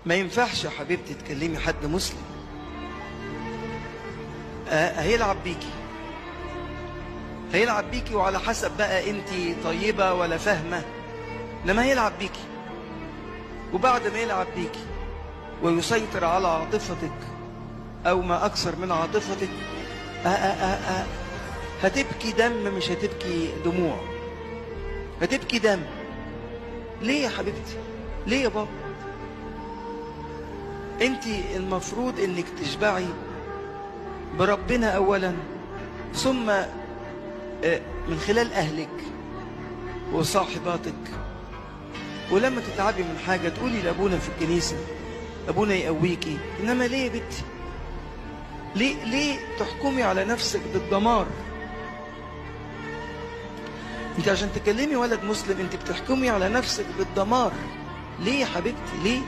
ما ينفعش يا حبيبتي تكلمي حد مسلم. هيلعب بيكي، هيلعب بيكي، وعلى حسب بقى انت طيبة ولا فاهمة، لما هيلعب بيكي، وبعد ما يلعب بيكي ويسيطر على عاطفتك او ما اكثر من عاطفتك، هتبكي دم، مش هتبكي دموع، هتبكي دم. ليه يا حبيبتي؟ ليه يا بابا؟ انت المفروض انك تشبعي بربنا اولا، ثم من خلال اهلك وصاحباتك، ولما تتعبي من حاجة تقولي لابونا في الكنيسة، ابونا يقويكي. انما ليه يا بنتي؟ ليه تحكمي على نفسك بالدمار؟ انت عشان تكلمي ولد مسلم انت بتحكمي على نفسك بالدمار. ليه يا حبيبتي؟ ليه؟